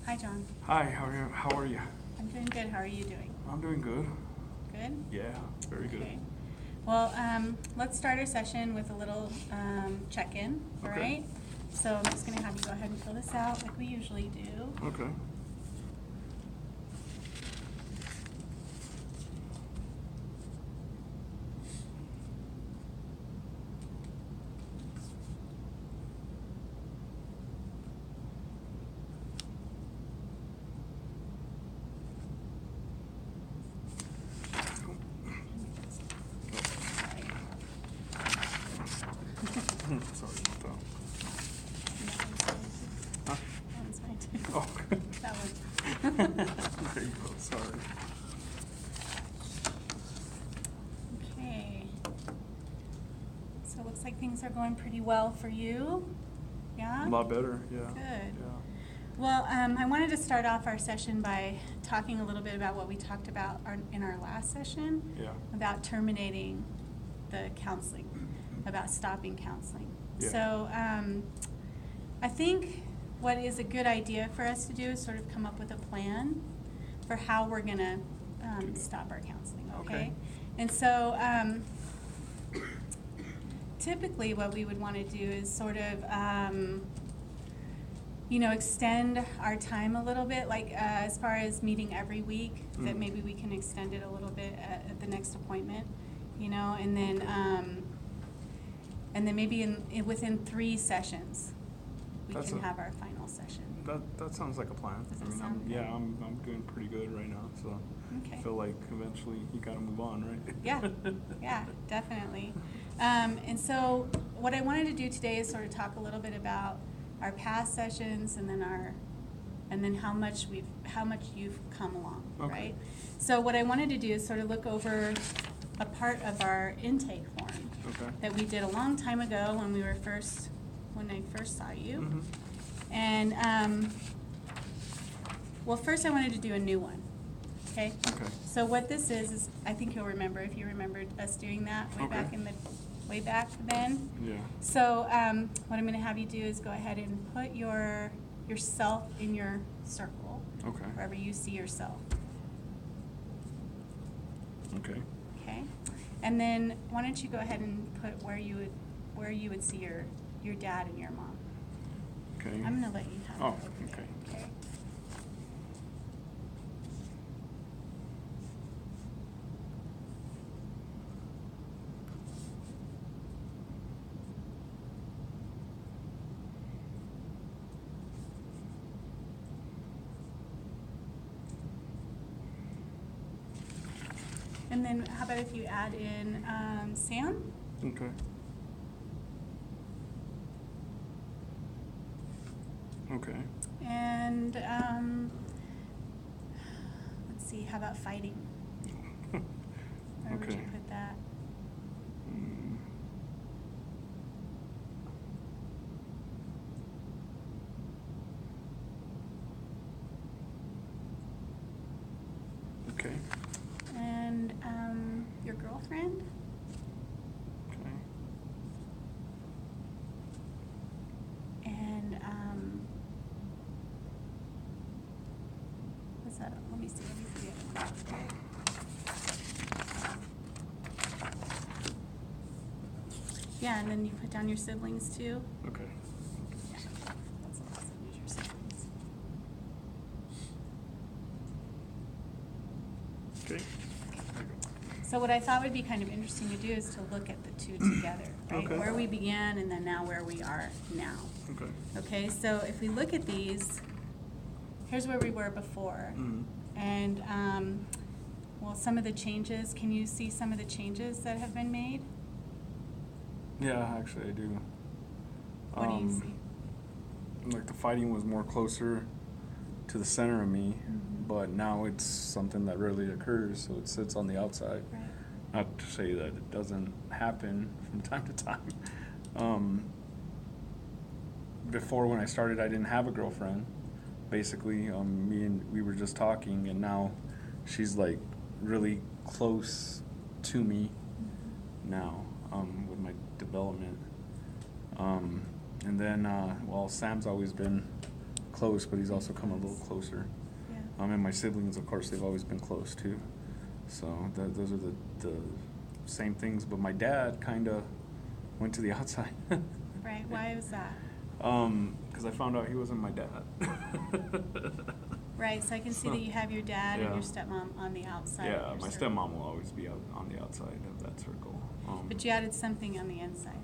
Hi, John. Hi, how are you? I'm doing good. How are you doing? I'm doing good. Good? Yeah, very good. Okay. Well, let's start our session with a little check-in, all Okay. right? So I'm just going to have you go ahead and fill this out like we usually do. Okay. Sorry about that. Huh? That one's mine too. Oh. That one. There you go. Sorry. Okay. So it looks like things are going pretty well for you. Yeah? A lot better. Yeah. Good. Yeah. Well, I wanted to start off our session by talking a little bit about what we talked about in our last session. Yeah. About terminating the counseling, about stopping counseling. Yeah. So I think what is a good idea for us to do is sort of come up with a plan for how we're going to stop our counseling, okay? And so typically what we would want to do is sort of extend our time a little bit, like as far as meeting every week, that maybe we can extend it a little bit at the next appointment, and then maybe within 3 sessions, we can have our final session. That sounds like a plan. Does I that mean, sound good? I'm doing pretty good right now, so Okay. I feel like eventually you gotta move on, right? Yeah, definitely. And so what I wanted to do today is sort of talk a little bit about our past sessions and then how much you've come along, Okay. right? So what I wanted to do is sort of look over a part of our intake form Okay. that we did a long time ago when I first saw you. Mm-hmm. And well, first I wanted to do a new one. Okay? Okay. So what this is I think you'll remember if you remembered us doing that Okay. way back then. Yeah. So what I'm going to have you do is go ahead and put yourself in your circle, Okay. wherever you see yourself. Okay. Okay? And then why don't you go ahead and put where you would see your dad and your mom. Okay. I'm going to let you have Oh, it over there. okay. Okay? And then how about if you add in Sam? Okay. Okay. And let's see, how about fighting? Where would you Okay. put that? Mm. Okay. And your girlfriend? Okay. And what's that? Let me see the other one. Yeah, and then you put down your siblings too. Okay. Yeah, that's awesome. Use your siblings. Okay. So what I thought would be kind of interesting to do is to look at the two together, right? Okay. Where we began and then now where we are now. Okay. Okay, so if we look at these, here's where we were before. Mm. And, well, some of the changes, can you see some of the changes that have been made? Yeah, actually I do. What do you see? Like the fighting was more closer to the center of me, but now it's something that rarely occurs, so it sits on the outside. Right. Not to say that it doesn't happen from time to time. Before when I started, I didn't have a girlfriend. Basically, we were just talking, and now she's like really close to me now with my development. And then, well, Sam's always been close, but he's also come a little closer. Yeah. And my siblings, of course, they've always been close too. So those are the same things. But my dad kind of went to the outside. Right. Why was that? Because I found out he wasn't my dad. Right. So I can see that you have your dad and Yeah. your stepmom on the outside. of Yeah, your my circle. stepmom will always be out on the outside of that circle. But you added something on the inside.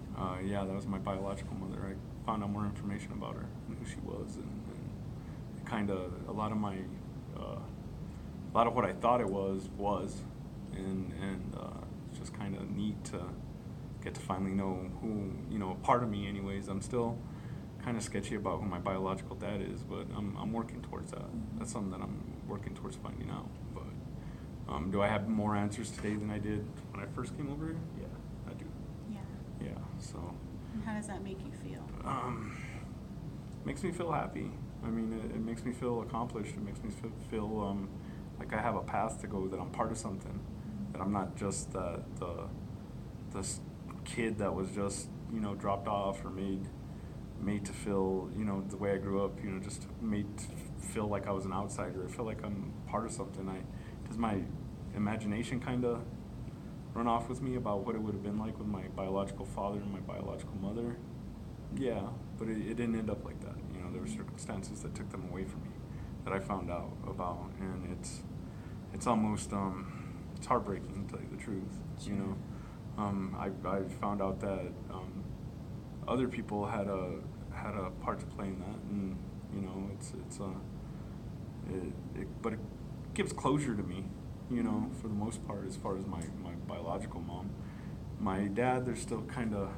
Yeah, that was my biological mother. I found out more information about her and who she was, and kind of a lot of my, a lot of what I thought it was, and it's just kind of neat to get to finally know who, a part of me anyways. I'm still kind of sketchy about who my biological dad is, but I'm working towards that. That's something that I'm working towards finding out. But do I have more answers today than I did when I first came over here? Yeah, I do. Yeah. Yeah, so. And how does that make you feel? Makes me feel happy. I mean, it makes me feel accomplished. It makes me feel like I have a path to go, that I'm part of something, that I'm not just the kid that was just, dropped off or made to feel, the way I grew up, just made to feel like I was an outsider. I feel like I'm part of something. Does my imagination kind of run off with me about what it would have been like with my biological father and my biological mother? Yeah, but it didn't end up like that. There were circumstances that took them away from me that I found out about, and it's almost it's heartbreaking, to tell you the truth. Sure. I found out that other people had a part to play in that, and but it gives closure to me, for the most part, as far as my biological mom. My dad, there's still kind of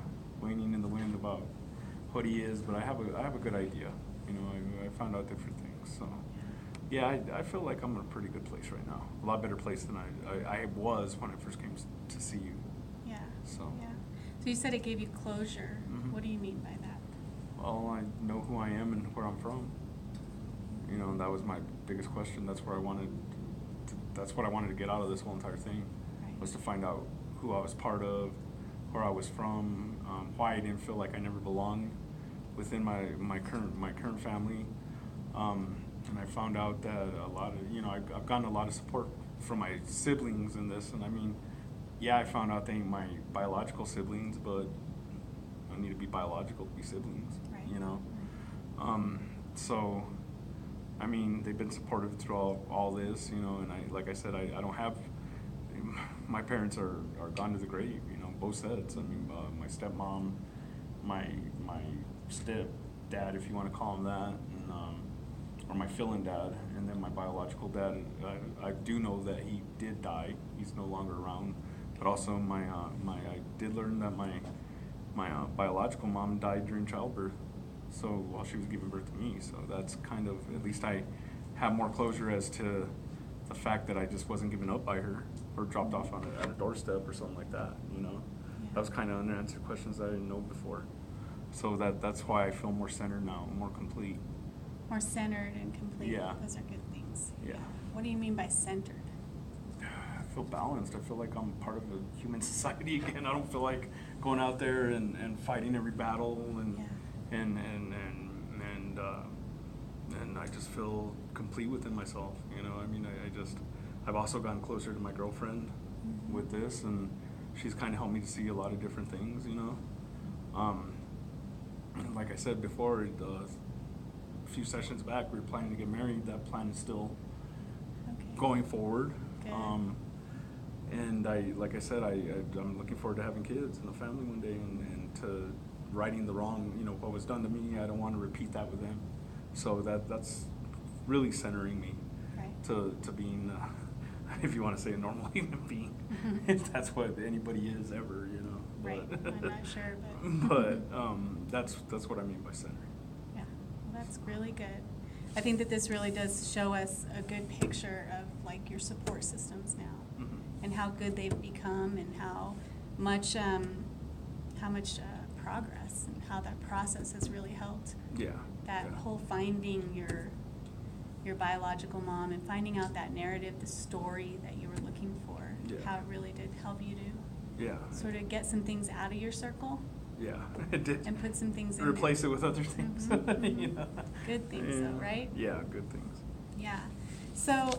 waning in the wind about what he is, but I have a good idea. I found out different things. So yeah, I feel like I'm in a pretty good place right now. A lot better place than I was when I first came to see you. Yeah. So. Yeah. So you said it gave you closure. Mhm. What do you mean by that? Well, I know who I am and where I'm from. That was my biggest question. That's what I wanted to get out of this whole entire thing, Right. was to find out who I was part of, where I was from, why I didn't feel like I never belonged within my current family. And I found out that a lot of, I've gotten a lot of support from my siblings in this. And I mean, yeah, I found out they ain't my biological siblings, but I need to be biological to be siblings, Right. So, I mean, they've been supportive through all this, and like I said, I don't have, my parents are gone to the grave, both sets. I mean, my stepmom, my stepdad, if you want to call him that, and, or my fill-in dad, and then my biological dad. I do know that he did die. He's no longer around. But also I did learn that my biological mom died during childbirth, so while she was giving birth to me. So that's kind of, at least I have more closure as to the fact that I just wasn't given up by her or dropped off at a doorstep or something like that. Yeah. That was kind of unanswered questions that I didn't know before. So that's why I feel more centered now, more complete. More centered and complete. Yeah. Those are good things. Yeah. What do you mean by centered? I feel balanced. I feel like I'm part of a human society again. I don't feel like going out there and fighting every battle and Yeah. and I just feel complete within myself. I mean, I've also gotten closer to my girlfriend Mm-hmm. with this, and she's kind of helped me to see a lot of different things. And like I said before, a few sessions back, we were planning to get married. That plan is still Okay. going forward. Good. And like I said, I'm looking forward to having kids and a family one day, and to righting the wrong, what was done to me. I don't want to repeat that with them. So that's really centering me Right. to being, if you want to say, a normal human being, Mhm. if that's what anybody is ever, Right. But, I'm not sure, but. that's what I mean by centering. Yeah, well, that's really good. I think that this really does show us a good picture of like your support systems now, Mhm. and how good they've become, and how much progress and how that process has really helped. Yeah. That yeah. whole finding your biological mom and finding out that narrative, the story that you were looking for, Yeah. how it really did help you to Yeah. sort of get some things out of your circle. Yeah, it did. And put some things in Replace there. it with other things. Mhm, mhm. You know? Good things though, right? Yeah, good things. Yeah. So,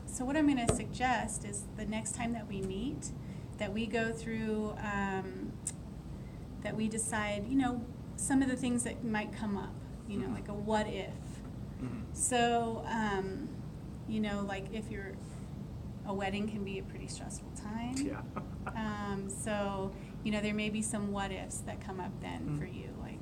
so what I'm going to suggest is the next time that we meet, that we go through, that we decide, you know, some of the things that might come up, you know, Mhm. like a what if. Mhm. So, you know, like if you're, a wedding can be a pretty stressful time. Yeah. So, you know, there may be some what ifs that come up then for Mhm. you, like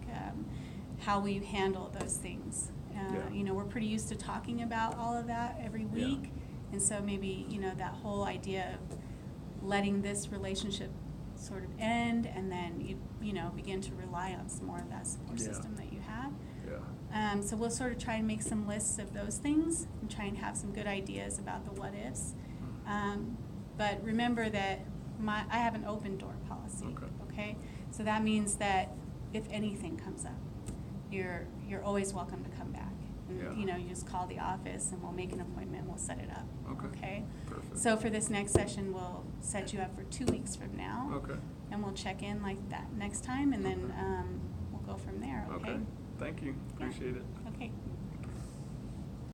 how will you handle those things? Yeah. You know, we're pretty used to talking about all of that every Yeah. week. And so maybe, you know, that whole idea of letting this relationship sort of end and then you know, begin to rely on some more of that support Yeah. system that you have. Yeah. So we'll sort of try and make some lists of those things and try and have some good ideas about the what ifs. But remember that I have an open door policy. Okay. So that means that if anything comes up, you're always welcome to come back. And, Yeah. you know, you just call the office and we'll make an appointment. We'll set it up. Okay. Perfect. So for this next session, we'll set you up for 2 weeks from now. Okay. And we'll check in like that next time, and then Okay. we'll go from there. Okay. Okay. Thank you. Yeah. Appreciate it. Okay.